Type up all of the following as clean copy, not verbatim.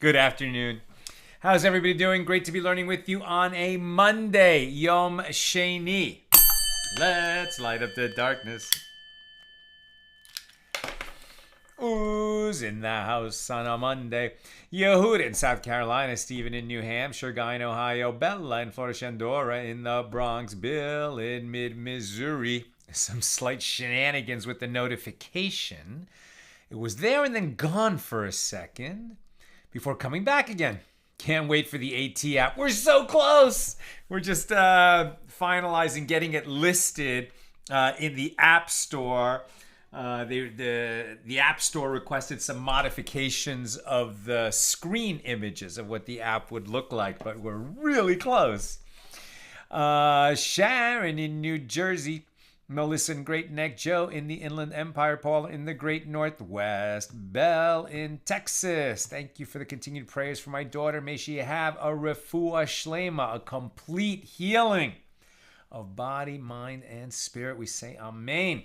Good afternoon. How's everybody doing? Great to be learning with you on a Monday, Yom Sheni. Let's light up the darkness. Who's in the house on a Monday? Yehuda in South Carolina, Stephen in New Hampshire, Guy in Ohio, Bella in Florida, Shandora in the Bronx, Bill in mid-Missouri. Some slight shenanigans with the notification. It was there and then gone for a second before coming back again. Can't wait for the AT app. We're so close. We're just finalizing getting it listed in the App Store. The App Store requested some modifications of the screen images of what the app would look like, but we're really close. Sharon in New Jersey, Melissa in Great Neck, Joe in the Inland Empire, Paul in the Great Northwest, Belle in Texas. Thank you for the continued prayers for my daughter. May she have a refuah shlema, a complete healing of body, mind, and spirit. We say amen.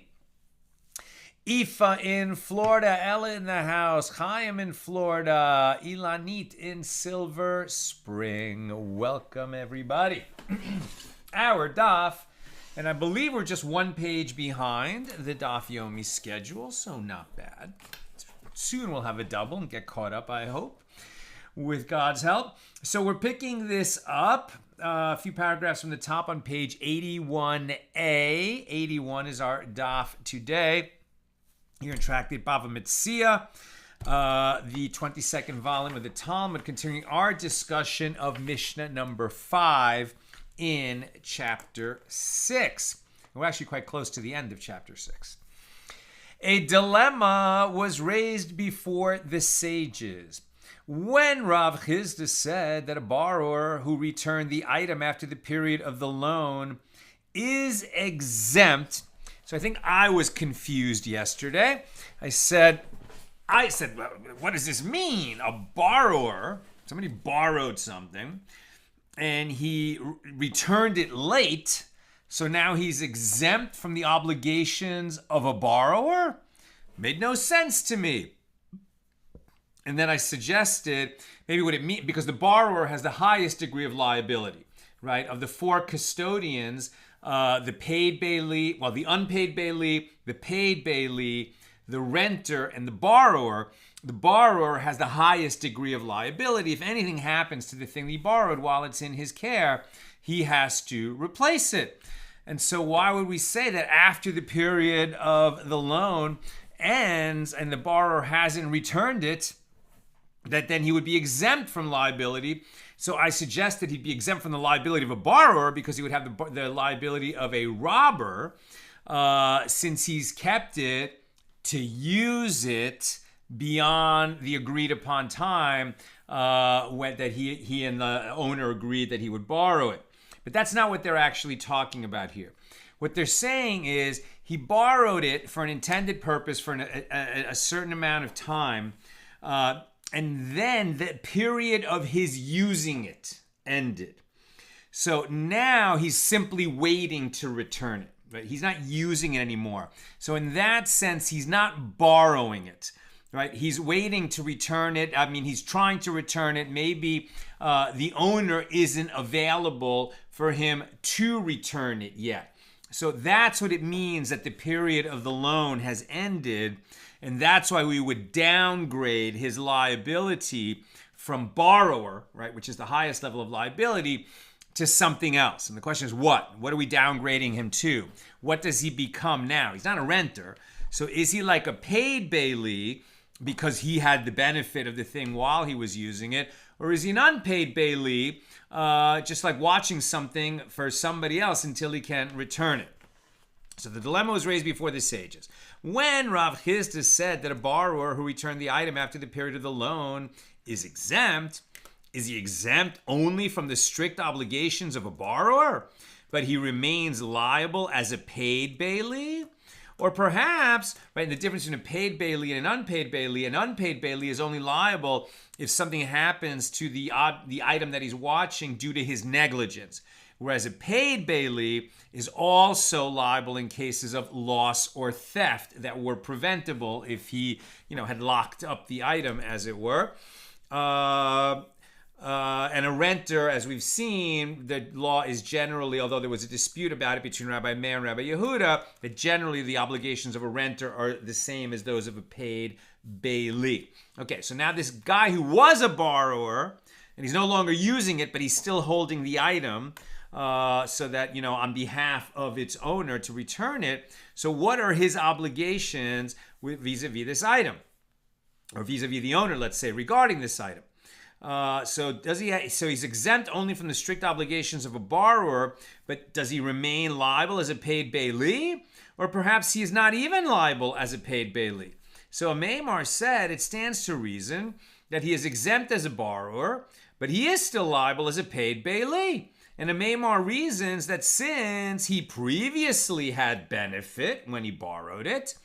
Ifa in Florida, Ella in the house, Chaim in Florida, Ilanit in Silver Spring. Welcome, everybody. Our daf. And I believe we're just one page behind the Daf Yomi schedule, so not bad. Soon we'll have a double and get caught up, I hope, with God's help. So we're picking this up, a few paragraphs from the top on page 81a. 81 is our Daf today. Here in Tractate Bava Metzia, the 22nd volume of the Talmud, continuing our discussion of Mishna number 5, in chapter 6. We're actually quite close to the end of chapter 6. A dilemma was raised before the sages. When Rav Chisda said that a borrower who returned the item after the period of the loan is exempt, so I think I was confused yesterday. I said, what does this mean? A borrower, somebody borrowed something, and he returned it late, so now he's exempt from the obligations of a borrower? Made no sense to me. And then I suggested maybe what it means, because the borrower has the highest degree of liability, right? Of the four custodians, the paid bailee, the unpaid bailee, the paid bailee, the renter, and the borrower has the highest degree of liability. If anything happens to the thing he borrowed while it's in his care, he has to replace it. And so why would we say that after the period of the loan ends and the borrower hasn't returned it, that then he would be exempt from liability? So I suggested he'd be exempt from the liability of a borrower because he would have the liability of a robber since he's kept it to use it beyond the agreed upon time that he and the owner agreed that he would borrow it. But that's not what they're actually talking about here. What they're saying is he borrowed it for an intended purpose for a certain amount of time, and then the period of his using it ended. So now he's simply waiting to return it. Right? He's not using it anymore. So in that sense, he's not borrowing it. Right? He's waiting to return it. I mean, he's trying to return it. Maybe the owner isn't available for him to return it yet. So that's what it means that the period of the loan has ended, and that's why we would downgrade his liability from borrower, right, which is the highest level of liability, to something else. And the question is what? What are we downgrading him to? What does he become now? He's not a renter. So is he like a paid bailee because he had the benefit of the thing while he was using it? Or is he an unpaid bailee, just like watching something for somebody else until he can return it? So the dilemma was raised before the sages. When Rav Chisda said that a borrower who returned the item after the period of the loan is exempt, is he exempt only from the strict obligations of a borrower, but he remains liable as a paid bailee? Or perhaps, right, the difference between a paid bailee and an unpaid bailee is only liable if something happens to the item that he's watching due to his negligence. Whereas a paid bailee is also liable in cases of loss or theft that were preventable if he, had locked up the item, as it were. And a renter, as we've seen, the law is generally, although there was a dispute about it between Rabbi Meir and Rabbi Yehuda, that generally the obligations of a renter are the same as those of a paid bailee. Okay, so now this guy who was a borrower, and he's no longer using it, but he's still holding the item, so that, on behalf of its owner to return it. So what are his obligations vis-a-vis this item? Or vis-a-vis the owner, let's say, regarding this item? So he's exempt only from the strict obligations of a borrower, but does he remain liable as a paid bailee? Or perhaps he is not even liable as a paid bailee. So a Meimar said it stands to reason that he is exempt as a borrower, but he is still liable as a paid bailee. And a Meimar reasons that since he previously had benefit when he borrowed it,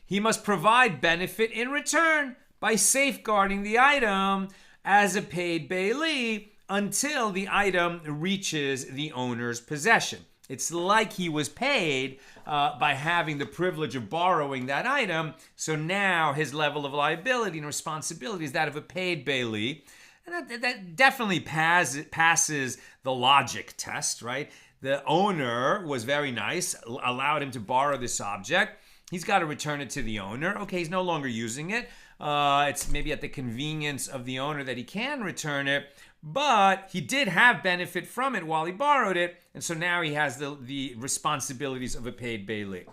he must provide benefit in return by safeguarding the item as a paid bailee until the item reaches the owner's possession. It's like he was paid by having the privilege of borrowing that item, so now his level of liability and responsibility is that of a paid bailee. And that definitely passes the logic test, right? The owner was very nice, allowed him to borrow this object. He's got to return it to the owner. Okay, he's no longer using it. It's maybe at the convenience of the owner that he can return it, but he did have benefit from it while he borrowed it, and so now he has the responsibilities of a paid bailee.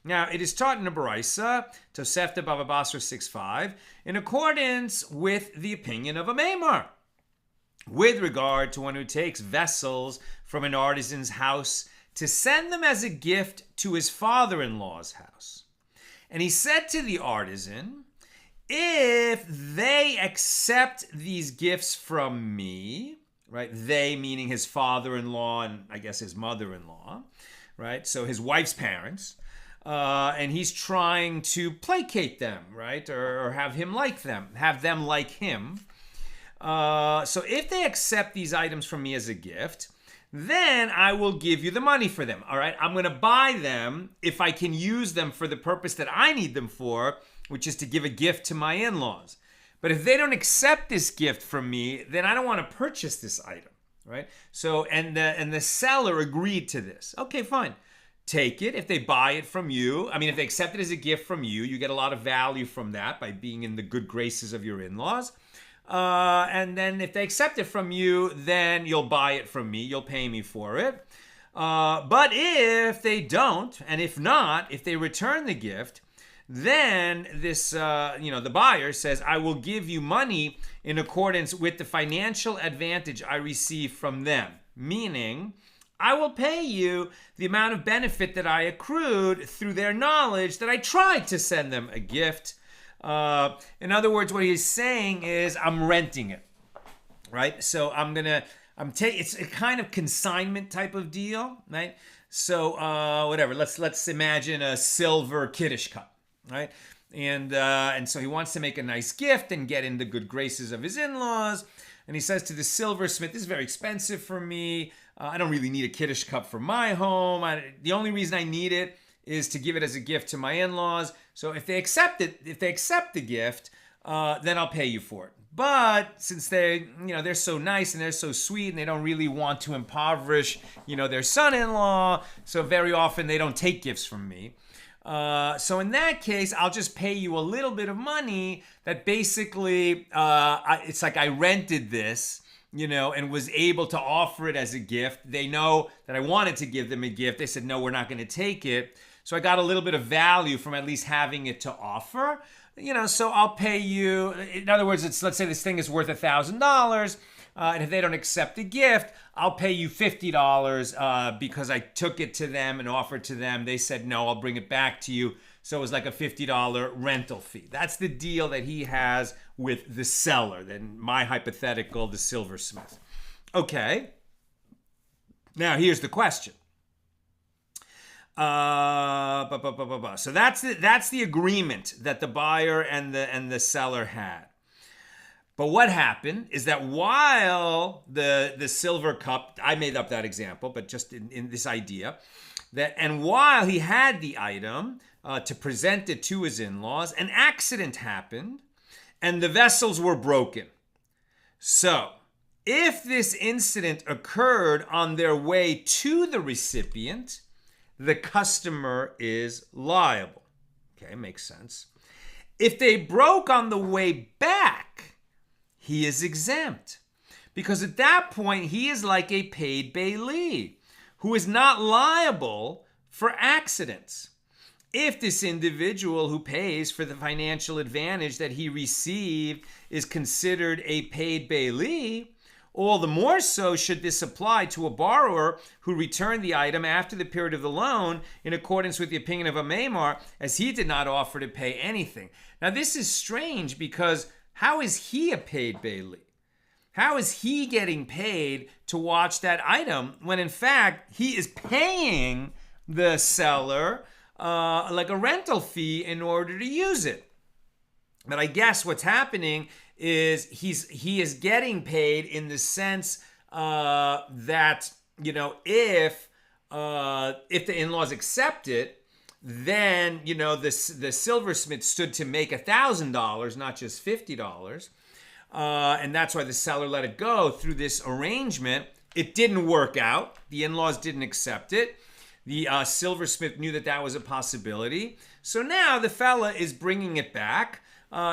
Now, it is taught in the Baraisa, Tosefta Bava Basra 6.5, in accordance with the opinion of a Meimar, with regard to one who takes vessels from an artisan's house to send them as a gift to his father-in-law's house. And he said to the artisan, if they accept these gifts from me, right? They meaning his father-in-law and I guess his mother-in-law, right? So his wife's parents. And he's trying to placate them, right? Or have him like them, have them like him. So if they accept these items from me as a gift, then I will give you the money for them, all right? I'm going to buy them if I can use them for the purpose that I need them for, which is to give a gift to my in-laws. But if they don't accept this gift from me, then I don't want to purchase this item, right? So, and the seller agreed to this. Okay, fine. Take it. If they buy it from you, if they accept it as a gift from you, you get a lot of value from that by being in the good graces of your in-laws. And then if they accept it from you, then you'll buy it from me. You'll pay me for it. But if they don't, and if not, if they return the gift, then this, the buyer says, I will give you money in accordance with the financial advantage I receive from them. Meaning, I will pay you the amount of benefit that I accrued through their knowledge that I tried to send them a gift. In other words, what he's saying is I'm renting it, right? So it's a kind of consignment type of deal, right? So whatever, let's imagine a silver Kiddush cup, right? And so he wants to make a nice gift and get in the good graces of his in-laws. And he says to the silversmith, this is very expensive for me. I don't really need a Kiddush cup for my home. The only reason I need it is to give it as a gift to my in-laws. So if they accept it, if they accept the gift, then I'll pay you for it. But since they're so nice and they're so sweet and they don't really want to impoverish, their son-in-law, so very often they don't take gifts from me. So in that case, I'll just pay you a little bit of money that basically, it's like I rented this, and was able to offer it as a gift. They know that I wanted to give them a gift. They said, no, we're not going to take it. So I got a little bit of value from at least having it to offer. So I'll pay you. In other words, let's say this thing is worth $1,000, and if they don't accept the gift, I'll pay you $50 because I took it to them and offered to them. They said no, I'll bring it back to you. So it was like a $50 rental fee. That's the deal that he has with the seller. Then my hypothetical, the silversmith. Okay. Now here's the question. So that's the agreement that the buyer and the seller had. But what happened is that while the silver cup, I made up that example, but just in this idea, and while he had the item to present it to his in-laws, an accident happened and the vessels were broken. So if this incident occurred on their way to the recipient, the customer is liable. Okay, makes sense. If they broke on the way back, he is exempt. Because at that point, he is like a paid bailee who is not liable for accidents. If this individual who pays for the financial advantage that he received is considered a paid bailee, all the more so should this apply to a borrower who returned the item after the period of the loan in accordance with the opinion of a Maimar, as he did not offer to pay anything. Now this is strange because how is he a paid bailee? How is he getting paid to watch that item when in fact he is paying the seller like a rental fee in order to use it? But I guess what's happening is he is getting paid in the sense that if the in-laws accept it, then the silversmith stood to make $1,000, not just $50, and that's why the seller let it go through this arrangement. It didn't work out. The in-laws didn't accept it. The silversmith knew that was a possibility. So now the fella is bringing it back.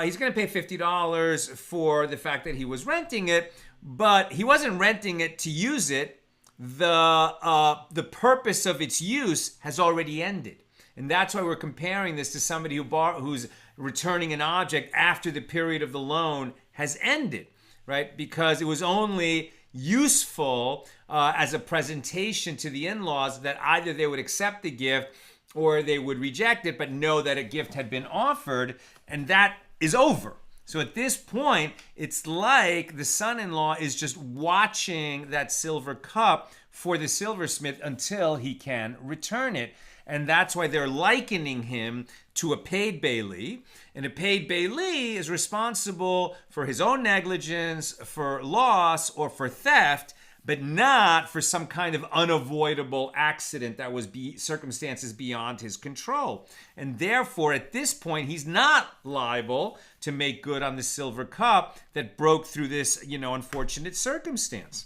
He's going to pay $50 for the fact that he was renting it, but he wasn't renting it to use it. The purpose of its use has already ended. And that's why we're comparing this to somebody who's returning an object after the period of the loan has ended, right? Because it was only useful as a presentation to the in-laws that either they would accept the gift or they would reject it, but know that a gift had been offered, and that is over. So at this point, it's like the son-in-law is just watching that silver cup for the silversmith until he can return it. And that's why they're likening him to a paid bailee. And a paid bailee is responsible for his own negligence, for loss, or for theft, but not for some kind of unavoidable accident that was circumstances beyond his control. And therefore, at this point, he's not liable to make good on the silver cup that broke through this, unfortunate circumstance.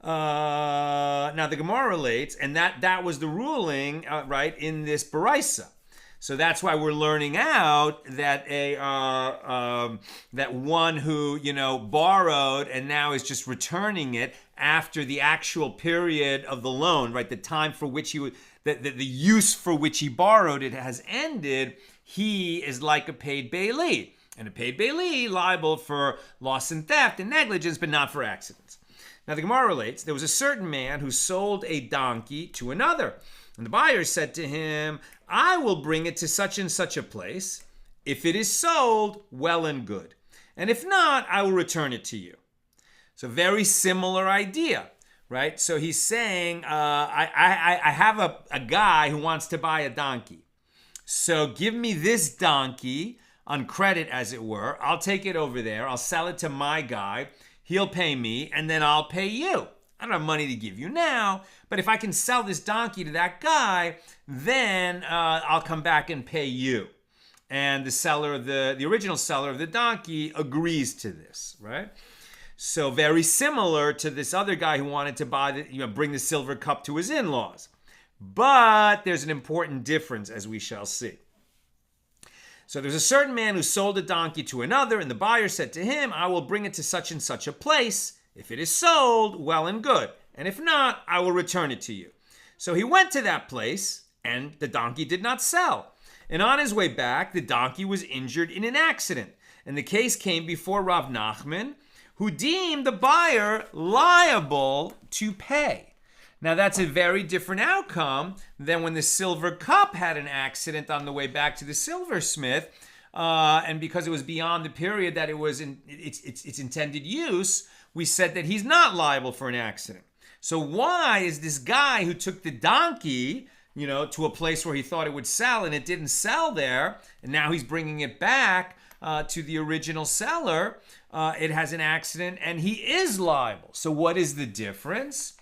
Now the Gemara relates, and that was the ruling, right, in this Baraisa. So that's why we're learning out that that one who borrowed and now is just returning it after the actual period of the loan, right, the time for which the use for which he borrowed it has ended. He is like a paid bailee, and a paid bailee liable for loss and theft and negligence, but not for accidents. Now the Gemara relates, there was a certain man who sold a donkey to another. And the buyer said to him, I will bring it to such and such a place. If it is sold, well and good. And if not, I will return it to you. So very similar idea, right? So he's saying, I have a guy who wants to buy a donkey. So give me this donkey on credit, as it were. I'll take it over there. I'll sell it to my guy. He'll pay me, and then I'll pay you. I don't have money to give you now, but if I can sell this donkey to that guy, then I'll come back and pay you. and the seller of the original seller of the donkey agrees to this, right? So very similar to this other guy who wanted to bring the silver cup to his in-laws. But there's an important difference, as we shall see. So there's a certain man who sold a donkey to another, and the buyer said to him, I will bring it to such and such a place. If it is sold, well and good. And if not, I will return it to you. So he went to that place, and the donkey did not sell. And on his way back, the donkey was injured in an accident. And the case came before Rav Nachman, who deemed the buyer liable to pay. Now, that's a very different outcome than when the silver cup had an accident on the way back to the silversmith. And because it was beyond the period that it was in its intended use, we said that he's not liable for an accident. So why is this guy who took the donkey, to a place where he thought it would sell and it didn't sell there, and now he's bringing it back to the original seller, it has an accident and he is liable. So what is the difference?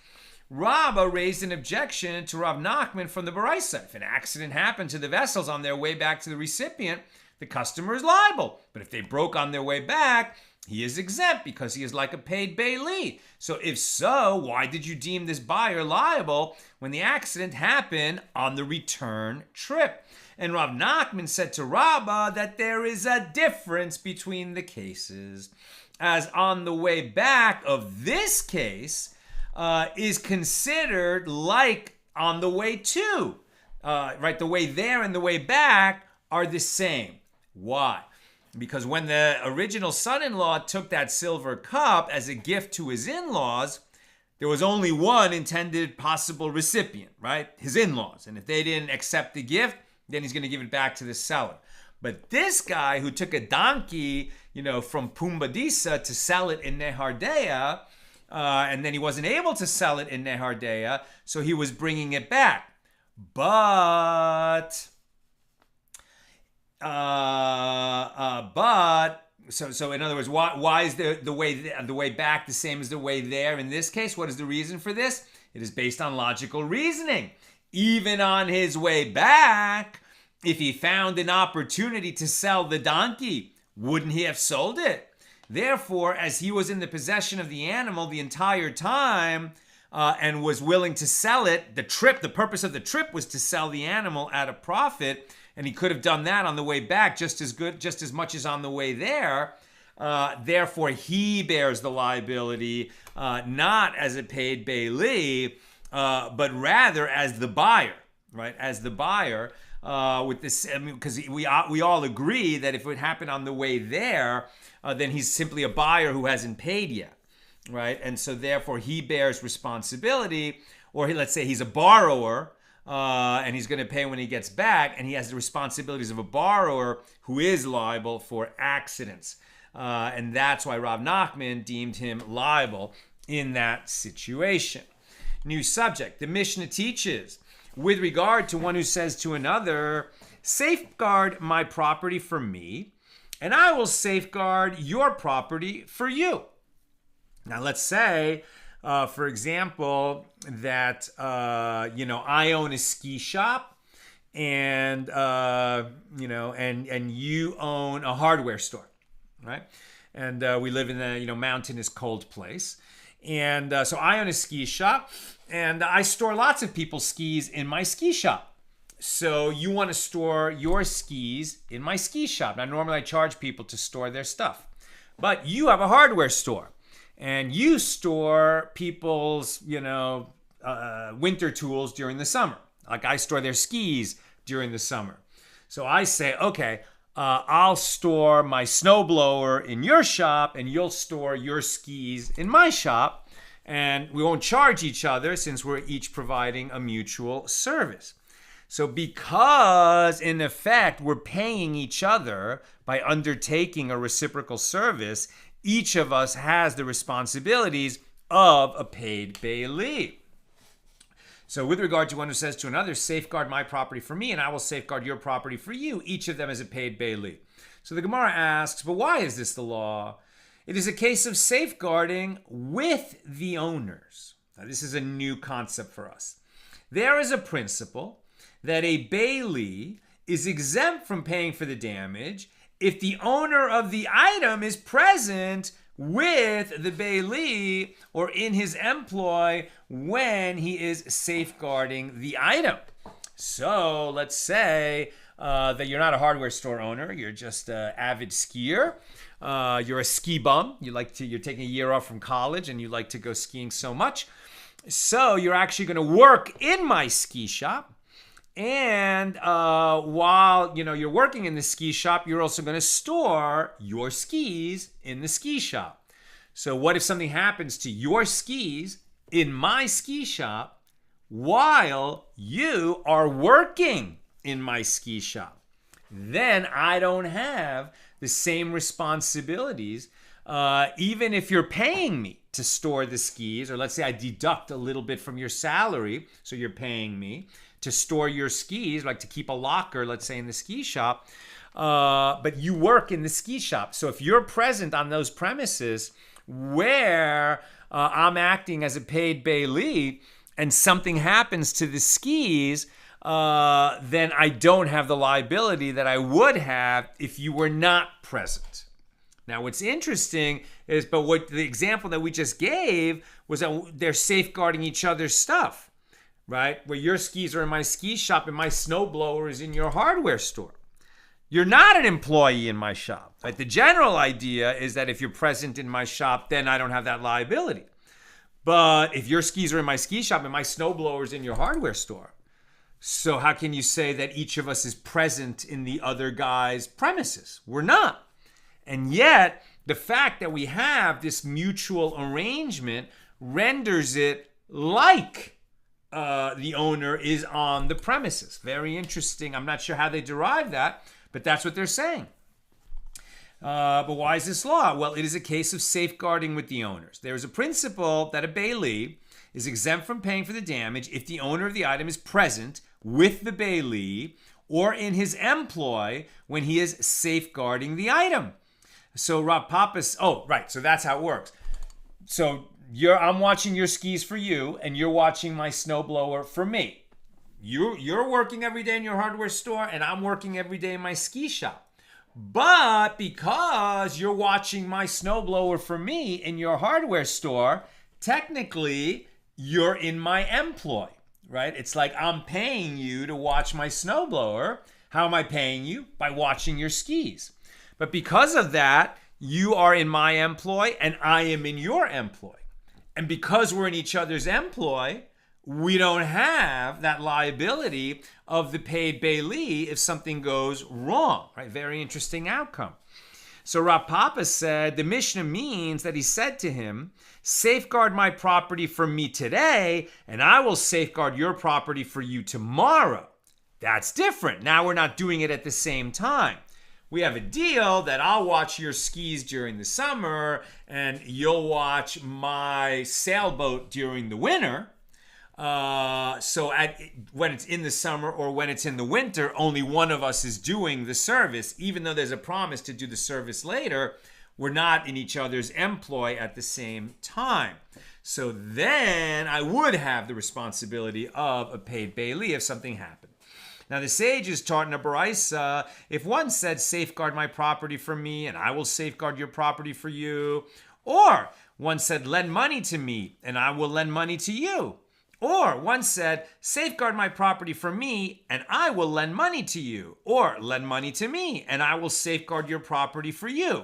Rabbah raised an objection to Rav Nachman from the Baraisa. If an accident happened to the vessels on their way back to the recipient, the customer is liable. But if they broke on their way back, he is exempt because he is like a paid bailee. So if so, why did you deem this buyer liable when the accident happened on the return trip? And Rav Nachman said to Rabbah that there is a difference between the cases, as on the way back of this case is considered like on the way to. Right, the way there and the way back are the same. Why? Because when the original son-in-law took that silver cup as a gift to his in-laws, there was only one intended possible recipient, right? His in-laws. And if they didn't accept the gift, then he's going to give it back to the seller. But this guy who took a donkey, from Pumbedisa to sell it in Nehardea, and then he wasn't able to sell it in Nehardea, so he was bringing it back. But so in other words, why is the way back the same as the way there in this case? What is the reason for this? It is based on logical reasoning. Even on his way back, if he found an opportunity to sell the donkey, wouldn't he have sold it? Therefore, as he was in the possession of the animal the entire time and was willing to sell it, the purpose of the trip was to sell the animal at a profit, and he could have done that on the way back just as much as on the way there. Therefore, he bears the liability, not as a paid bailee, but rather as the buyer, right? As the buyer, with this, because we all agree that if it happened on the way there, then he's simply a buyer who hasn't paid yet, right? And so therefore he bears responsibility, or let's say he's a borrower, and he's going to pay when he gets back, and he has the responsibilities of a borrower who is liable for accidents. And that's why Rav Nachman deemed him liable in that situation. New subject. The Mishna teaches, with regard to one who says to another, safeguard my property for me, and I will safeguard your property for you. Now let's say, for example, that I own a ski shop, and and you own a hardware store, right? And we live in a mountainous, cold place, and so I own a ski shop, and I store lots of people's skis in my ski shop. So you want to store your skis in my ski shop. Now, normally I charge people to store their stuff, but you have a hardware store, and you store people's, winter tools during the summer. Like I store their skis during the summer. So I say, okay, I'll store my snowblower in your shop, and you'll store your skis in my shop. And we won't charge each other since we're each providing a mutual service. So because, in effect, we're paying each other by undertaking a reciprocal service, each of us has the responsibilities of a paid bailee. So with regard to one who says to another, safeguard my property for me, and I will safeguard your property for you, each of them is a paid bailee. So the Gemara asks, but why is this the law? It is a case of safeguarding with the owners. Now, this is a new concept for us. There is a principle that a bailee is exempt from paying for the damage if the owner of the item is present with the bailee or in his employ when he is safeguarding the item. So let's say that you're not a hardware store owner, you're just an avid skier. You're a ski bum. You're taking a year off from college and you like to go skiing so much. So you're actually going to work in my ski shop. And while you're working in the ski shop, you're also going to store your skis in the ski shop. So what if something happens to your skis in my ski shop while you are working in my ski shop? Then I don't have the same responsibilities, even if you're paying me to store the skis, or let's say I deduct a little bit from your salary, so you're paying me to store your skis, like to keep a locker, let's say in the ski shop, but you work in the ski shop. So if you're present on those premises where I'm acting as a paid bailee and something happens to the skis, then I don't have the liability that I would have if you were not present. Now, what's interesting is, what the example that we just gave was that they're safeguarding each other's stuff, right? Where your skis are in my ski shop and my snowblower is in your hardware store. You're not an employee in my shop, right? The general idea is that if you're present in my shop, then I don't have that liability. But if your skis are in my ski shop and my snowblower is in your hardware store, so how can you say that each of us is present in the other guy's premises? We're not. And yet, the fact that we have this mutual arrangement renders it like the owner is on the premises. Very interesting. I'm not sure how they derive that, but that's what they're saying. But why is this law? Well, it is a case of safeguarding with the owners. There is a principle that a bailee is exempt from paying for the damage if the owner of the item is present with the bailee or in his employ when he is safeguarding the item. So Rav Papa, so that's how it works. So I'm watching your skis for you, and you're watching my snowblower for me. You're working every day in your hardware store, and I'm working every day in my ski shop. But because you're watching my snowblower for me in your hardware store, technically you're in my employ, right? It's like I'm paying you to watch my snowblower. How am I paying you? By watching your skis. But because of that, you are in my employ and I am in your employ. And because we're in each other's employ, we don't have that liability of the paid bailee if something goes wrong, right? Very interesting outcome. So Rav Papa said, the Mishna means that he said to him, safeguard my property for me today, and I will safeguard your property for you tomorrow. That's different. Now we're not doing it at the same time. We have a deal that I'll watch your skis during the summer and you'll watch my sailboat during the winter. When it's in the summer or when it's in the winter, only one of us is doing the service. Even though there's a promise to do the service later, we're not in each other's employ at the same time. So then I would have the responsibility of a paid bailee if something happened. Now the sages taught in a baraisa, if one said, safeguard my property for me and I will safeguard your property for you, or one said, lend money to me and I will lend money to you, or one said, safeguard my property for me and I will lend money to you, or lend money to me and I will safeguard your property for you.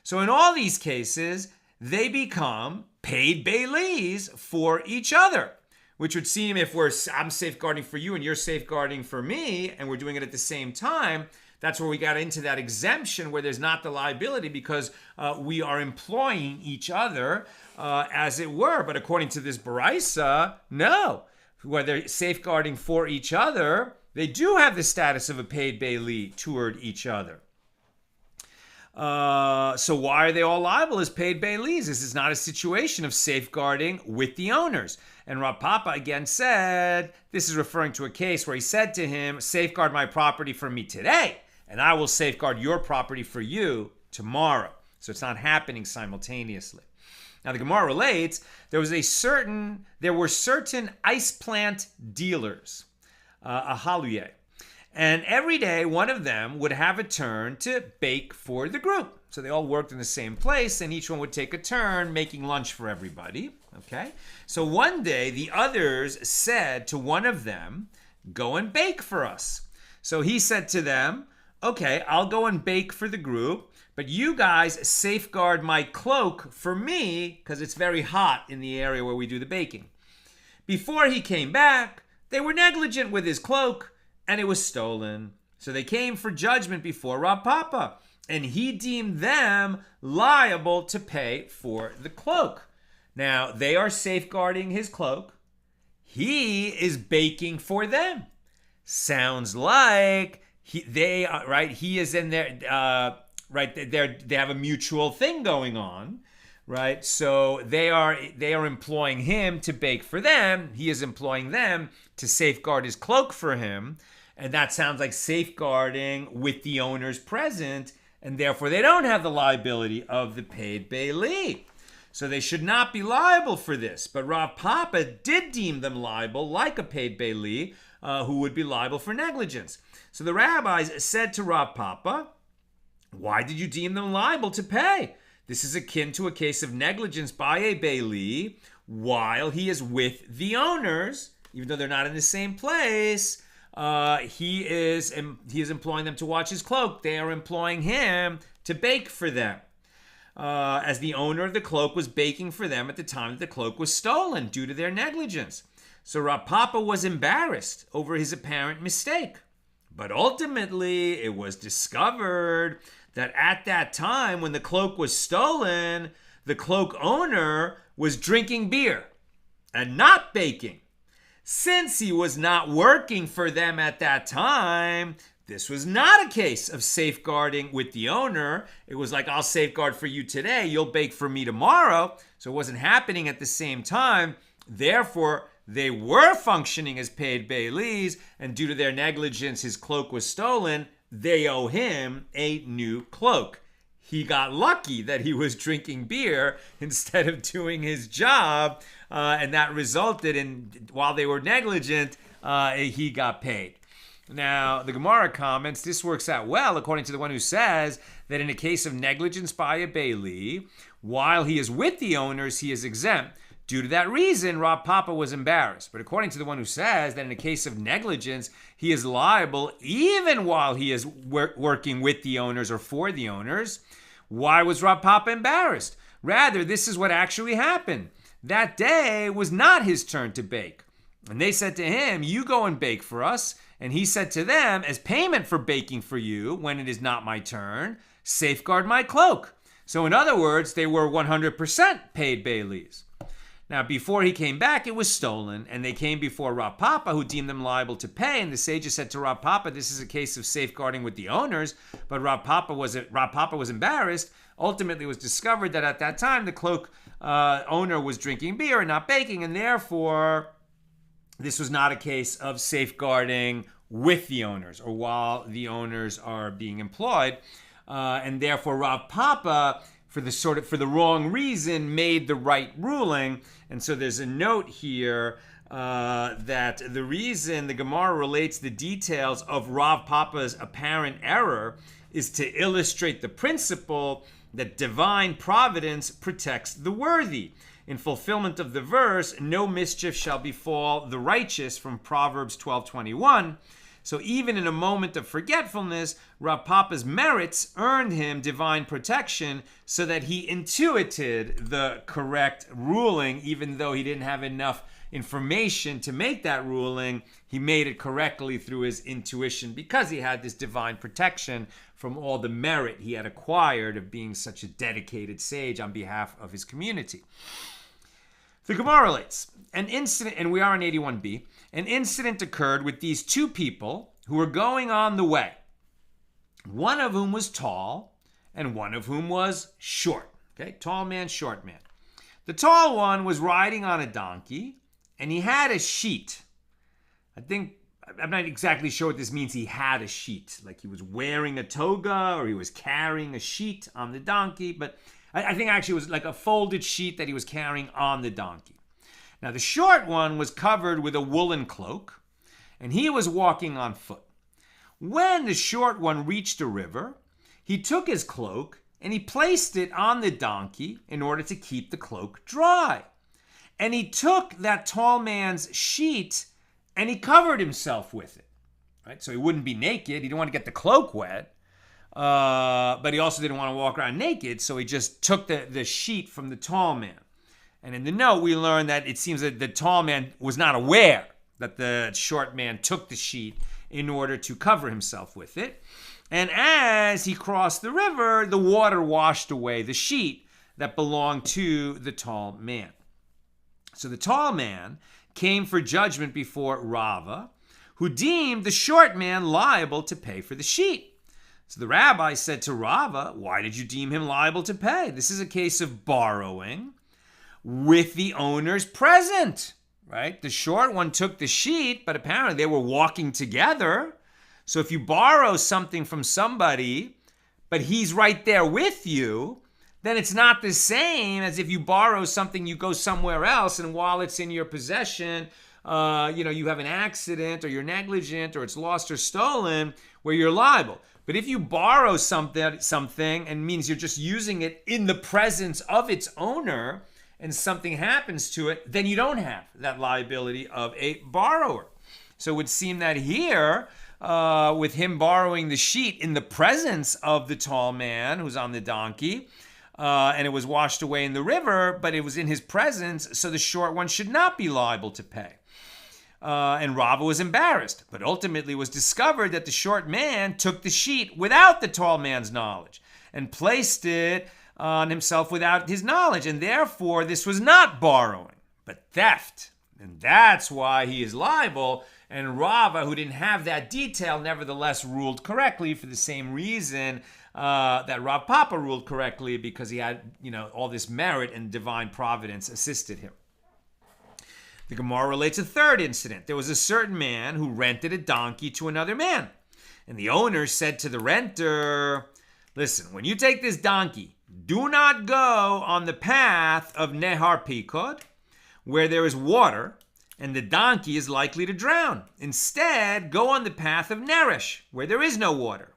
So in all these cases, they become paid bailees for each other. Which would seem if I'm safeguarding for you and you're safeguarding for me and we're doing it at the same time, that's where we got into that exemption where there's not the liability because we are employing each other as it were. But according to this baraisa, no. Where they're safeguarding for each other, they do have the status of a paid bailee toward each other. So why are they all liable as paid bailees? This is not a situation of safeguarding with the owners. And Rav Papa again said, this is referring to a case where he said to him, safeguard my property for me today, and I will safeguard your property for you tomorrow. So it's not happening simultaneously. Now the Gemara relates, there were certain ice plant dealers, a haluye, And every day, one of them would have a turn to bake for the group. So they all worked in the same place, and each one would take a turn making lunch for everybody. Okay? So one day, the others said to one of them, go and bake for us. So he said to them, okay, I'll go and bake for the group, but you guys safeguard my cloak for me because it's very hot in the area where we do the baking. Before he came back, they were negligent with his cloak, and it was stolen. So they came for judgment before Rav Papa, and he deemed them liable to pay for the cloak. Now, they are safeguarding his cloak. He is baking for them. Sounds like they are right. He is in there, right? They have a mutual thing going on, right? So they are employing him to bake for them. He is employing them to safeguard his cloak for him, and that sounds like safeguarding with the owners present, and therefore they don't have the liability of the paid bailee. So they should not be liable for this. But Rav Papa did deem them liable, like a paid bailee, who would be liable for negligence. So the rabbis said to Rav Papa, why did you deem them liable to pay? This is akin to a case of negligence by a bailee while he is with the owners, even though they're not in the same place. He is employing them to watch his cloak. They are employing him to bake for them. As the owner of the cloak was baking for them at the time that the cloak was stolen due to their negligence. So Rav Papa was embarrassed over his apparent mistake. But ultimately, it was discovered that at that time when the cloak was stolen, the cloak owner was drinking beer and not baking. Since he was not working for them at that time, this was not a case of safeguarding with the owner. It was like, I'll safeguard for you today, you'll bake for me tomorrow. So it wasn't happening at the same time. Therefore, they were functioning as paid bailees, and due to their negligence, his cloak was stolen. They owe him a new cloak. He got lucky that he was drinking beer instead of doing his job, and that resulted in, while they were negligent, he got paid. Now, the Gemara comments, this works out well according to the one who says that in a case of negligence by a bailee, while he is with the owners, he is exempt. Due to that reason, Rav Papa was embarrassed. But according to the one who says that in a case of negligence, he is liable even while he is working with the owners or for the owners, why was Rav Papa embarrassed? Rather, this is what actually happened. That day was not his turn to bake. And they said to him, you go and bake for us. And he said to them, as payment for baking for you when it is not my turn, safeguard my cloak. So in other words, they were 100% paid bailees. Now, before he came back, it was stolen, and they came before Rav Papa, who deemed them liable to pay. And the sages said to Rav Papa, this is a case of safeguarding with the owners. But Rav Papa was embarrassed. Ultimately, it was discovered that at that time, the cloak owner was drinking beer and not baking, and therefore, this was not a case of safeguarding with the owners or while the owners are being employed. And therefore, Rav Papa, for the wrong reason, made the right ruling. And so there's a note here that the reason the Gemara relates the details of Rav Papa's apparent error is to illustrate the principle that divine providence protects the worthy. In fulfillment of the verse, no mischief shall befall the righteous from Proverbs 12:21. So even in a moment of forgetfulness, Rav Papa's merits earned him divine protection so that he intuited the correct ruling, even though he didn't have enough information to make that ruling. He made it correctly through his intuition because he had this divine protection from all the merit he had acquired of being such a dedicated sage on behalf of his community. The Gemara relates, an incident, and we are in 81b, an incident occurred with these two people who were going on the way, one of whom was tall and one of whom was short. Okay, tall man, short man. The tall one was riding on a donkey, and he had a sheet. I'm not exactly sure what this means, he had a sheet, like he was wearing a toga or he was carrying a sheet on the donkey, but I think actually it was like a folded sheet that he was carrying on the donkey. Now the short one was covered with a woolen cloak, and he was walking on foot. When the short one reached the river, he took his cloak and he placed it on the donkey in order to keep the cloak dry. And he took that tall man's sheet and he covered himself with it. Right? So he wouldn't be naked. He didn't want to get the cloak wet. But he also didn't want to walk around naked. So he just took the sheet from the tall man. And in the note, we learn that it seems that the tall man was not aware that the short man took the sheet in order to cover himself with it. And as he crossed the river, the water washed away the sheet that belonged to the tall man. So the tall man came for judgment before Rava, who deemed the short man liable to pay for the sheet. So the rabbi said to Rava, why did you deem him liable to pay? This is a case of borrowing with the owners present, right? The short one took the sheet, but apparently they were walking together. So if you borrow something from somebody, but he's right there with you, then it's not the same as if you borrow something, you go somewhere else, and while it's in your possession, you have an accident, or you're negligent, or it's lost or stolen, where you're liable. But if you borrow something, and means you're just using it in the presence of its owner, and something happens to it, then you don't have that liability of a borrower. So it would seem that here, with him borrowing the sheet in the presence of the tall man who's on the donkey, and it was washed away in the river, but it was in his presence, so the short one should not be liable to pay. And Rava was embarrassed, but ultimately was discovered that the short man took the sheet without the tall man's knowledge and placed it on himself without his knowledge, and therefore this was not borrowing, but theft. And that's why he is liable. And Rava, who didn't have that detail, nevertheless ruled correctly for the same reason that Rav Papa ruled correctly, because he had, all this merit and divine providence assisted him. The Gemara relates a third incident. There was a certain man who rented a donkey to another man. And the owner said to the renter, listen, when you take this donkey, do not go on the path of Nehar Pikod, where there is water, and the donkey is likely to drown. Instead, go on the path of Neresh, where there is no water.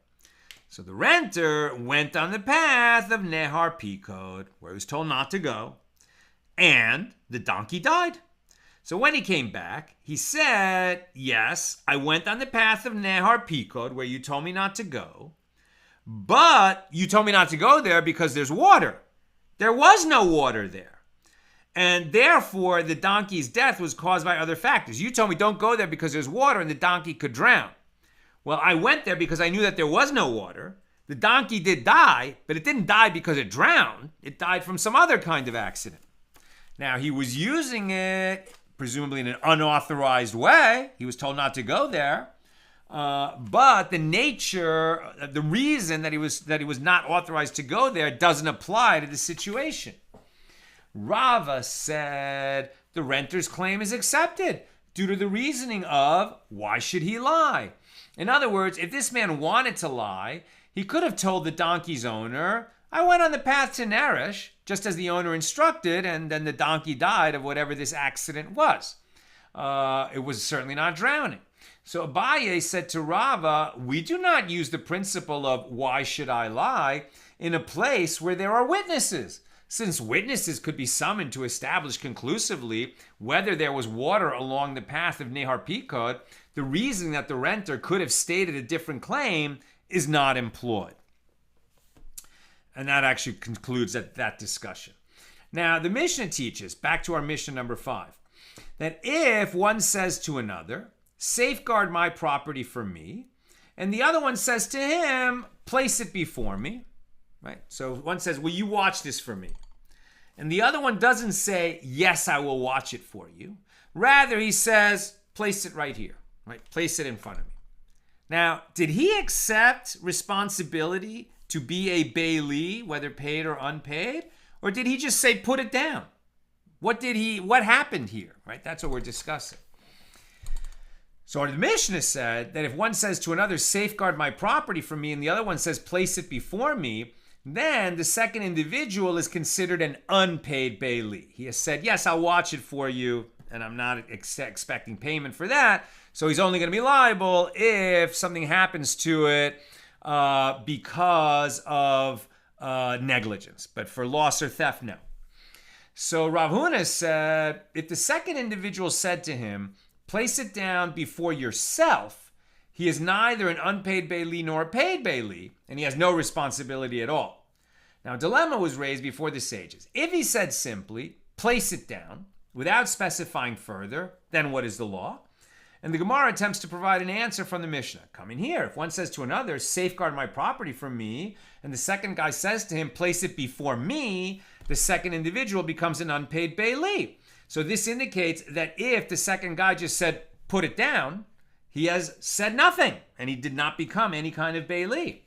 So the renter went on the path of Nehar Pikod, where he was told not to go, and the donkey died. So when he came back, he said, yes, I went on the path of Nehar Pikod, where you told me not to go, but you told me not to go there because there's water. There was no water there. And therefore, the donkey's death was caused by other factors. You told me don't go there because there's water and the donkey could drown. Well, I went there because I knew that there was no water. The donkey did die, but it didn't die because it drowned. It died from some other kind of accident. Now, he was using it, presumably in an unauthorized way. He was told not to go there. But the nature, the reason that he was not authorized to go there doesn't apply to the situation. Rava said the renter's claim is accepted due to the reasoning of why should he lie? In other words, if this man wanted to lie, he could have told the donkey's owner, I went on the path to Neresh, just as the owner instructed, and then the donkey died of whatever this accident was. It was certainly not drowning. So Abaye said to Rava, we do not use the principle of why should I lie in a place where there are witnesses. Since witnesses could be summoned to establish conclusively whether there was water along the path of Nehar Pikod, the reason that the renter could have stated a different claim is not employed. And that actually concludes that discussion. Now, the Mishnah teaches, back to our Mishnah number 5, that if one says to another, safeguard my property for me, and the other one says to him, place it before me, right? So one says, will you watch this for me? And the other one doesn't say, yes, I will watch it for you. Rather, he says, place it right here, right? Place it in front of me. Now, did he accept responsibility to be a bailee, whether paid or unpaid? Or did he just say, put it down? What happened here, right? That's what we're discussing. So the Mishnah said that if one says to another, safeguard my property for me, and the other one says, place it before me, then the second individual is considered an unpaid bailee. He has said, yes, I'll watch it for you, and I'm not expecting payment for that. So he's only going to be liable if something happens to it because of negligence. But for loss or theft, no. So Rav Huna said, if the second individual said to him, place it down before yourself, he is neither an unpaid bailee nor a paid bailee, and he has no responsibility at all. Now, a dilemma was raised before the sages. If he said simply, place it down, without specifying further, then what is the law? And the Gemara attempts to provide an answer from the Mishnah. Come in here. If one says to another, safeguard my property from me, and the second guy says to him, place it before me, the second individual becomes an unpaid bailee. So this indicates that if the second guy just said, put it down, he has said nothing, and he did not become any kind of bailee.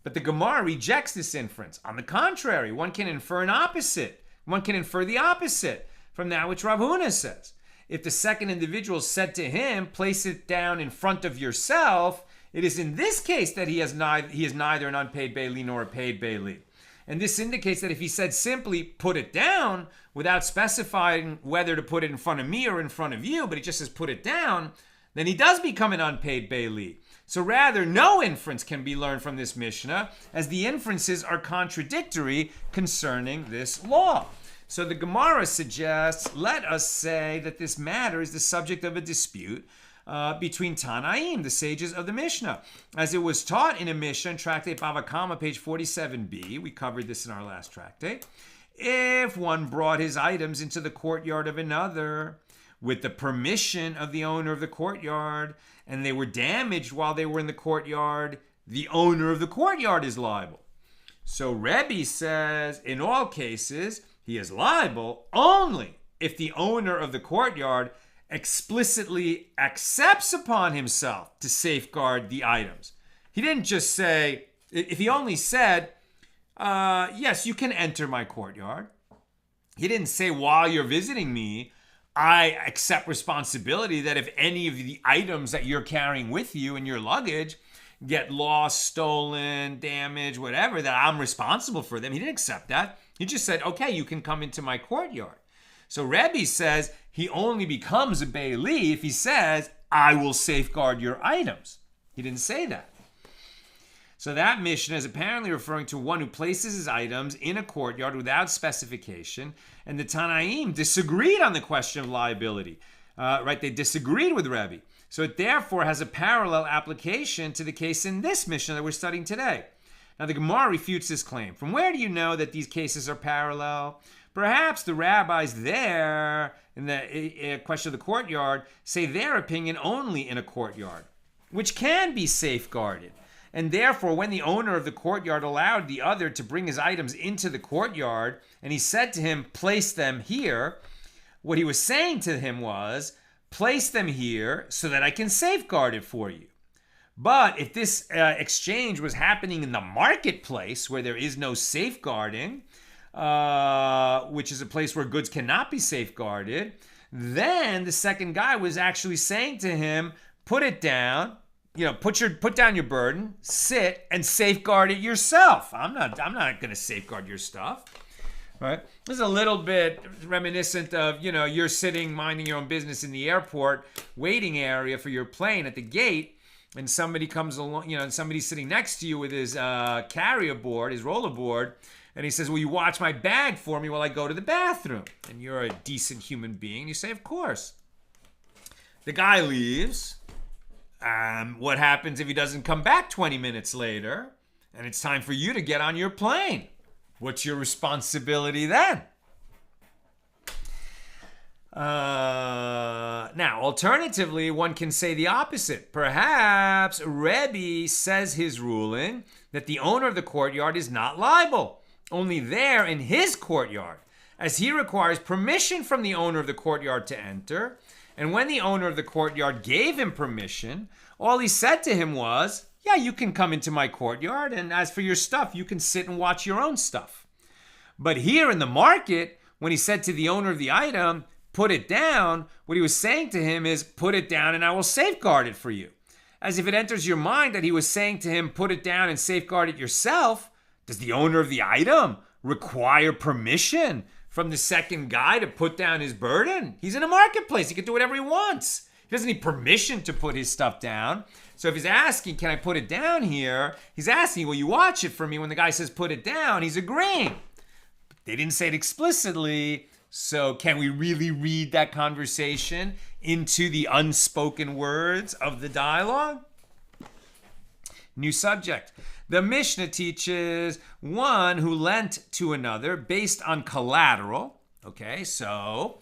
But the Gemara rejects this inference. On the contrary, one can infer an opposite. One can infer the opposite from that which Rav Huna says. If the second individual said to him, place it down in front of yourself, it is in this case that he is neither an unpaid bailee nor a paid bailee. And this indicates that if he said simply, put it down, without specifying whether to put it in front of me or in front of you, but he just says put it down, then he does become an unpaid bailee. So rather, no inference can be learned from this Mishnah, as the inferences are contradictory concerning this law. So the Gemara suggests, let us say that this matter is the subject of a dispute between Tanaim, the sages of the Mishnah. As it was taught in a Mishnah in Tractate Bava, page 47b, we covered this in our last tractate. If one brought his items into the courtyard of another with the permission of the owner of the courtyard, and they were damaged while they were in the courtyard, the owner of the courtyard is liable. So Rebbe says, in all cases, he is liable only if the owner of the courtyard explicitly accepts upon himself to safeguard the items. He didn't just say, if he only said, yes, you can enter my courtyard. He didn't say, while you're visiting me, I accept responsibility that if any of the items that you're carrying with you in your luggage get lost, stolen, damaged, whatever, that I'm responsible for them. He didn't accept that. He just said, okay, you can come into my courtyard. So Rebbe says he only becomes a bailee if he says, I will safeguard your items. He didn't say that. So that Mishnah is apparently referring to one who places his items in a courtyard without specification, and the Tanaim disagreed on the question of liability. They disagreed with Rebbe. So it therefore has a parallel application to the case in this Mishnah that we're studying today. Now the Gemara refutes this claim. From where do you know that these cases are parallel? Perhaps the rabbis there, in the question of the courtyard, say their opinion only in a courtyard, which can be safeguarded. And therefore, when the owner of the courtyard allowed the other to bring his items into the courtyard, and he said to him, place them here, what he was saying to him was, place them here so that I can safeguard it for you. But if this exchange was happening in the marketplace where there is no safeguarding, which is a place where goods cannot be safeguarded, then the second guy was actually saying to him, put it down, put down your burden, sit and safeguard it yourself. I'm not going to safeguard your stuff. Right? This is a little bit reminiscent of, you're sitting minding your own business in the airport waiting area for your plane at the gate, and somebody comes along, and somebody's sitting next to you with his carrier board, his roller board, and he says, will you watch my bag for me while I go to the bathroom? And you're a decent human being, and you say, of course. The guy leaves. What happens if he doesn't come back 20 minutes later, and it's time for you to get on your plane? What's your responsibility then? Now, alternatively, one can say the opposite. Perhaps Rebbe says his ruling that the owner of the courtyard is not liable, only there in his courtyard, as he requires permission from the owner of the courtyard to enter. And when the owner of the courtyard gave him permission, all he said to him was, yeah, you can come into my courtyard, and as for your stuff, you can sit and watch your own stuff. But here in the market, when he said to the owner of the item, put it down, what he was saying to him is, put it down and I will safeguard it for you. As if it enters your mind that he was saying to him, put it down and safeguard it yourself. Does the owner of the item require permission from the second guy to put down his burden? He's in a marketplace. He can do whatever he wants. He doesn't need permission to put his stuff down. So if he's asking, can I put it down here? He's asking, will you watch it for me? When the guy says put it down, he's agreeing. They didn't say it explicitly. So can we really read that conversation into the unspoken words of the dialogue? New subject. The Mishnah teaches one who lent to another based on collateral. Okay, so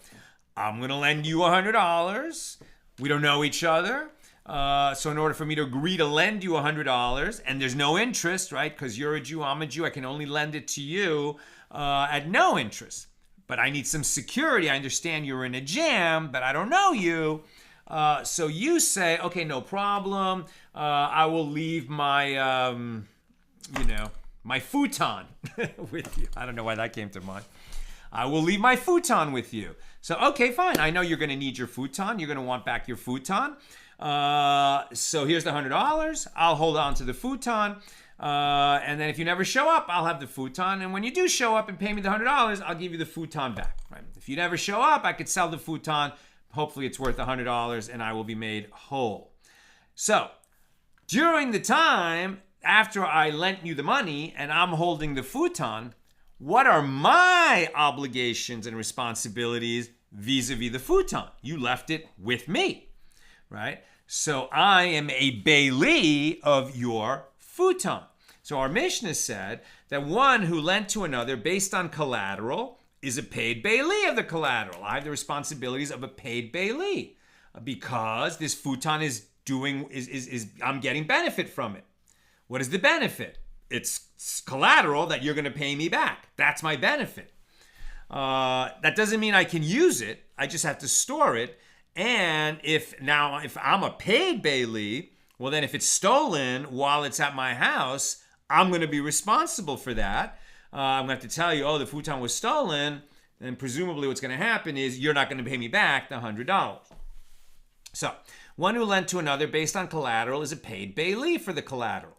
I'm going to lend you $100. We don't know each other. So in order for me to agree to lend you $100, and there's no interest, right? Because you're a Jew, I'm a Jew. I can only lend it to you at no interest. But I need some security. I understand you're in a jam, but I don't know you. So you say, okay, no problem. I will leave my, my futon with you. I don't know why that came to mind. I will leave my futon with you. So, okay, fine. I know you're going to need your futon. You're going to want back your futon. So here's the $100. I'll hold on to the futon. And then if you never show up, I'll have the futon. And when you do show up and pay me the $100, I'll give you the futon back. Right? If you never show up, I could sell the futon. Hopefully it's worth $100 and I will be made whole. So during the time after I lent you the money and I'm holding the futon, what are my obligations and responsibilities vis-a-vis the futon? You left it with me, right? So I am a bailee of your futon. So our Mishnah said that one who lent to another based on collateral is a paid bailee of the collateral. I have the responsibilities of a paid bailee because this futon is I'm getting benefit from it. What is the benefit? It's collateral that you're going to pay me back. That's my benefit. That doesn't mean I can use it. I just have to store it. And if I'm a paid bailee, well, then if it's stolen while it's at my house, I'm going to be responsible for that. I'm going to have to tell you, oh, the futon was stolen. And presumably what's going to happen is you're not going to pay me back the $100. So one who lent to another based on collateral is a paid bailee for the collateral.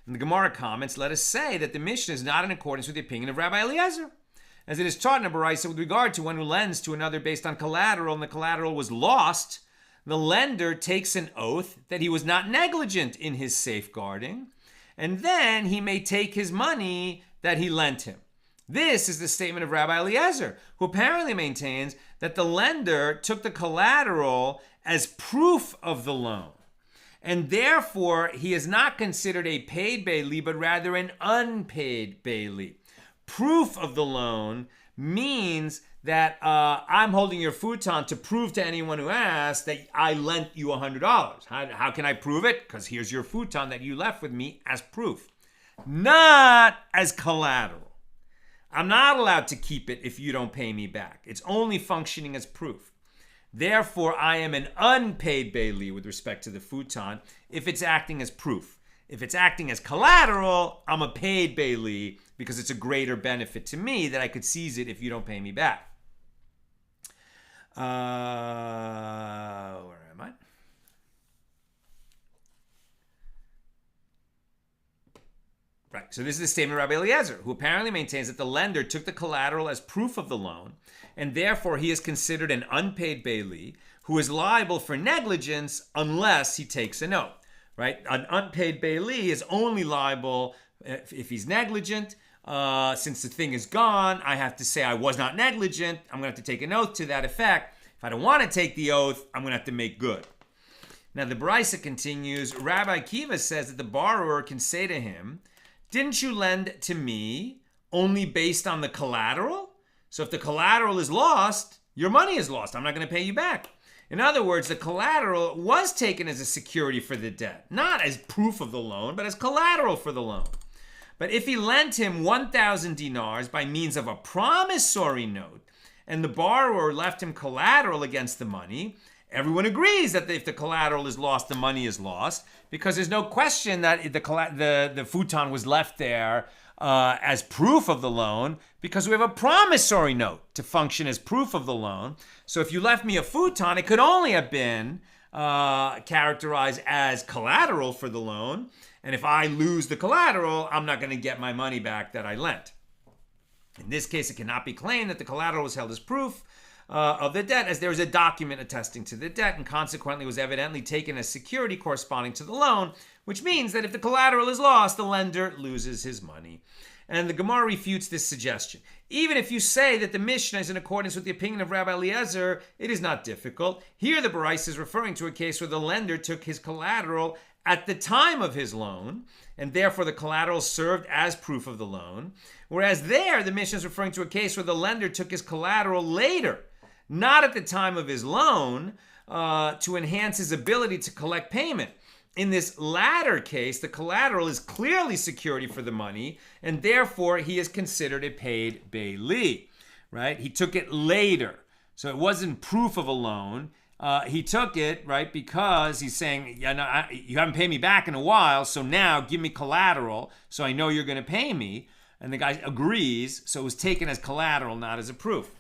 And the Gemara comments, let us say that the Mishnah is not in accordance with the opinion of Rabbi Eliezer. As it is taught in a Baraisa with regard to one who lends to another based on collateral and the collateral was lost, the lender takes an oath that he was not negligent in his safeguarding, and then he may take his money that he lent him. This is the statement of Rabbi Eliezer, who apparently maintains that the lender took the collateral as proof of the loan. And therefore, he is not considered a paid bailee, but rather an unpaid bailee. Proof of the loan means that I'm holding your futon to prove to anyone who asks that I lent you $100. How can I prove it? Because here's your futon that you left with me as proof, not as collateral. I'm not allowed to keep it if you don't pay me back. It's only functioning as proof. Therefore, I am an unpaid bailee with respect to the futon if it's acting as proof. If it's acting as collateral, I'm a paid bailee because it's a greater benefit to me that I could seize it if you don't pay me back. Where am I? Right, so this is the statement of Rabbi Eliezer, who apparently maintains that the lender took the collateral as proof of the loan, and therefore he is considered an unpaid bailee who is liable for negligence unless he takes an oath. Right, an unpaid bailee is only liable if he's negligent. Since the thing is gone, I have to say I was not negligent. I'm going to have to take an oath to that effect. If I don't want to take the oath, I'm going to have to make good. Now the Baraisa continues, Rabbi Kiva says that the borrower can say to him, didn't you lend to me only based on the collateral? So if the collateral is lost, your money is lost. I'm not going to pay you back. In other words, the collateral was taken as a security for the debt, not as proof of the loan, but as collateral for the loan. But if he lent him 1,000 dinars by means of a promissory note, and the borrower left him collateral against the money, everyone agrees that if the collateral is lost, the money is lost, because there's no question that the futon was left there as proof of the loan, because we have a promissory note to function as proof of the loan. So if you left me a futon, it could only have been characterized as collateral for the loan. And if I lose the collateral, I'm not going to get my money back that I lent. In this case, it cannot be claimed that the collateral was held as proof of the debt, as there was a document attesting to the debt, and consequently was evidently taken as security corresponding to the loan, which means that if the collateral is lost, the lender loses his money. And the Gemara refutes this suggestion. Even if you say that the Mishnah is in accordance with the opinion of Rabbi Eliezer, it is not difficult. Here the Baraisa is referring to a case where the lender took his collateral at the time of his loan, and therefore the collateral served as proof of the loan. Whereas there, the Mishnah is referring to a case where the lender took his collateral later, not at the time of his loan, to enhance his ability to collect payment. In this latter case, the collateral is clearly security for the money, and therefore he is considered a paid bailee, right? He took it later, so it wasn't proof of a loan. He took it, right, because he's saying, yeah, no, you haven't paid me back in a while, so now give me collateral, so I know you're going to pay me. And the guy agrees, so it was taken as collateral, not as a proof.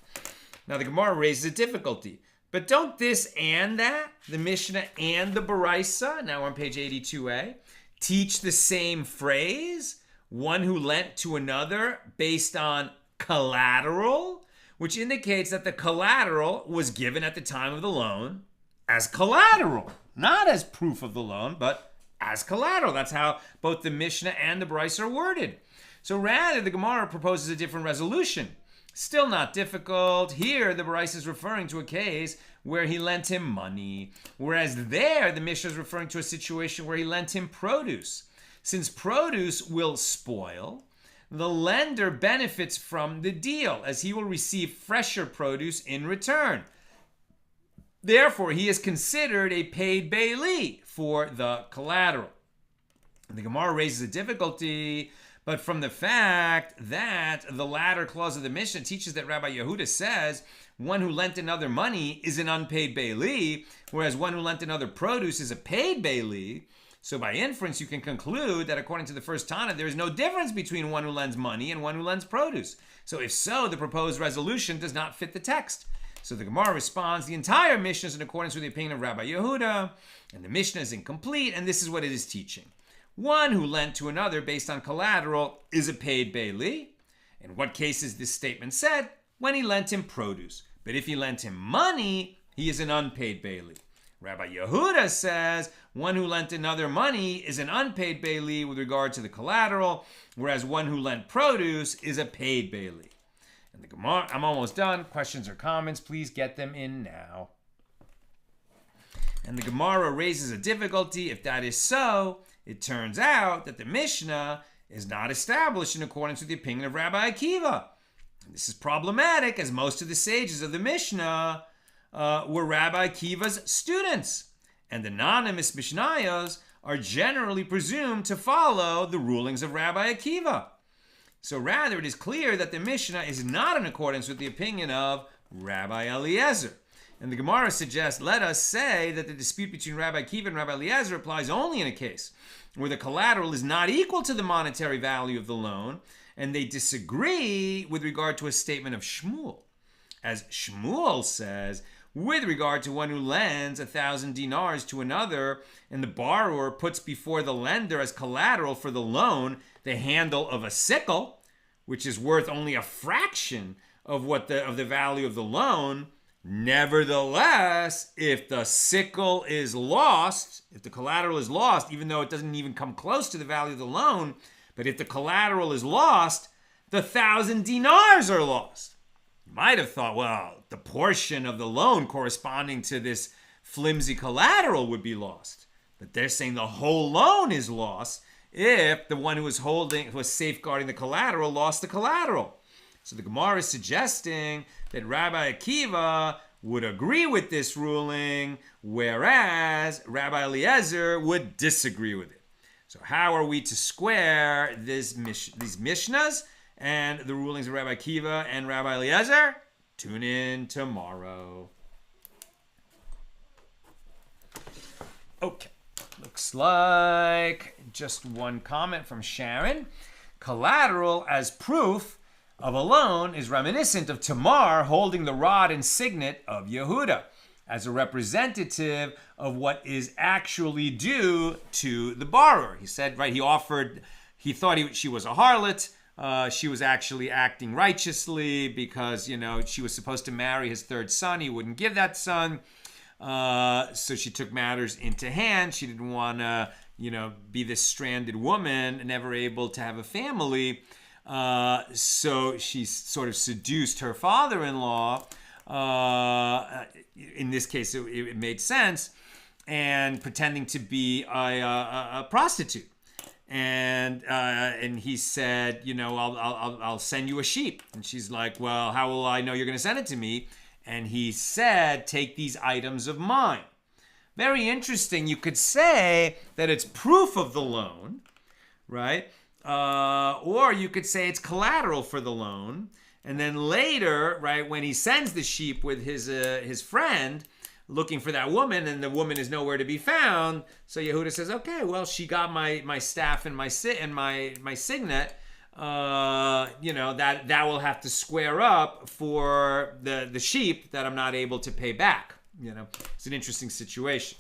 Now the Gemara raises a difficulty. But don't this and that, the Mishnah and the Baraisa, now on page 82a, teach the same phrase, one who lent to another based on collateral, which indicates that the collateral was given at the time of the loan as collateral, not as proof of the loan, but as collateral. That's how both the Mishnah and the Baraisa are worded. So rather, the Gemara proposes a different resolution. Still not difficult. Here, the Baraisa is referring to a case where he lent him money, whereas there, the Mishnah is referring to a situation where he lent him produce. Since produce will spoil, the lender benefits from the deal, as he will receive fresher produce in return. Therefore, he is considered a paid bailee for the collateral. And the Gemara raises a difficulty, but from the fact that the latter clause of the Mishnah teaches that Rabbi Yehuda says one who lent another money is an unpaid bailee, whereas one who lent another produce is a paid bailee. So by inference, you can conclude that according to the first Tana, there is no difference between one who lends money and one who lends produce. So if so, the proposed resolution does not fit the text. So the Gemara responds, the entire Mishnah is in accordance with the opinion of Rabbi Yehuda, and the Mishnah is incomplete, and this is what it is teaching. One who lent to another based on collateral is a paid bailee. In what case is this statement said? When he lent him produce. But if he lent him money, he is an unpaid bailee. Rabbi Yehuda says one who lent another money is an unpaid bailee with regard to the collateral, whereas one who lent produce is a paid bailee. And the Gemara, I'm almost done. Questions or comments, please get them in now. And the Gemara raises a difficulty. If that is so, it turns out that the Mishnah is not established in accordance with the opinion of Rabbi Akiva. And this is problematic, as most of the sages of the Mishnah were Rabbi Akiva's students. And anonymous Mishnayos are generally presumed to follow the rulings of Rabbi Akiva. So rather, it is clear that the Mishnah is not in accordance with the opinion of Rabbi Eliezer. And the Gemara suggests, let us say that the dispute between Rabbi Akiva and Rabbi Eliezer applies only in a case where the collateral is not equal to the monetary value of the loan, and they disagree with regard to a statement of Shmuel. As Shmuel says, with regard to one who lends 1,000 dinars to another, and the borrower puts before the lender as collateral for the loan the handle of a sickle, which is worth only a fraction of the value of the loan. Nevertheless, if the sickle is lost, if the collateral is lost, even though it doesn't even come close to the value of the loan, but if the collateral is lost, the 1,000 dinars are lost. You might have thought, well, the portion of the loan corresponding to this flimsy collateral would be lost. But they're saying the whole loan is lost if the one who was safeguarding the collateral lost the collateral. So the Gemara is suggesting that Rabbi Akiva would agree with this ruling, whereas Rabbi Eliezer would disagree with it. So how are we to square these Mishnahs and the rulings of Rabbi Akiva and Rabbi Eliezer? Tune in tomorrow. Okay, looks like just one comment from Sharon. Collateral as proof of a loan is reminiscent of Tamar holding the rod and signet of Yehuda as a representative of what is actually due to the borrower. He said, right, he thought she was a harlot, she was actually acting righteously because, she was supposed to marry his third son. He wouldn't give that son. So she took matters into hand. She didn't want to, be this stranded woman, never able to have a family. So she sort of seduced her father-in-law. In this case, it made sense. And pretending to be a prostitute. And he said, I'll send you a sheep. And she's like, well, how will I know you're going to send it to me? And he said, take these items of mine. Very interesting. You could say that it's proof of the loan, right? Or you could say it's collateral for the loan. And then later, right, when he sends the sheep with his friend looking for that woman, and the woman is nowhere to be found, so Yehuda says, okay, well, she got my staff and my signet. That will have to square up for the sheep that I'm not able to pay back. It's an interesting situation.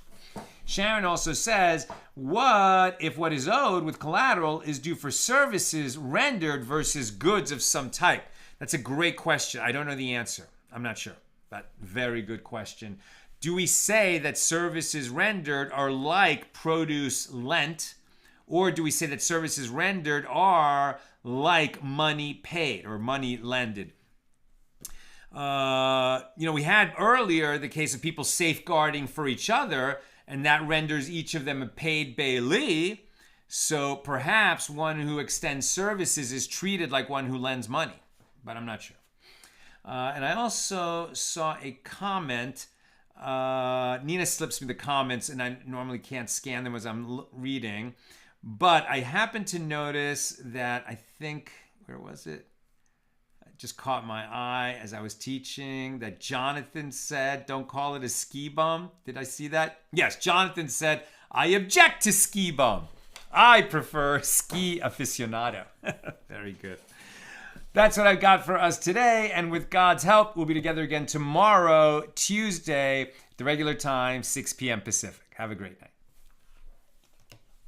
Sharon also says, what if what is owed with collateral is due for services rendered versus goods of some type? That's a great question. I don't know the answer. I'm not sure, but very good question. Do we say that services rendered are like produce lent, or do we say that services rendered are like money paid or money lended? We had earlier the case of people safeguarding for each other, and that renders each of them a paid bailee. So perhaps one who extends services is treated like one who lends money, but I'm not sure. And I also saw a comment. Nina slips me the comments, and I normally can't scan them as I'm reading. But I happened to notice that where was it? It just caught my eye as I was teaching that Jonathan said, don't call it a ski bum. Did I see that? Yes, Jonathan said, I object to ski bum. I prefer ski aficionado. Very good. That's what I've got for us today. And with God's help, we'll be together again tomorrow, Tuesday, the regular time, 6 p.m. Pacific. Have a great night.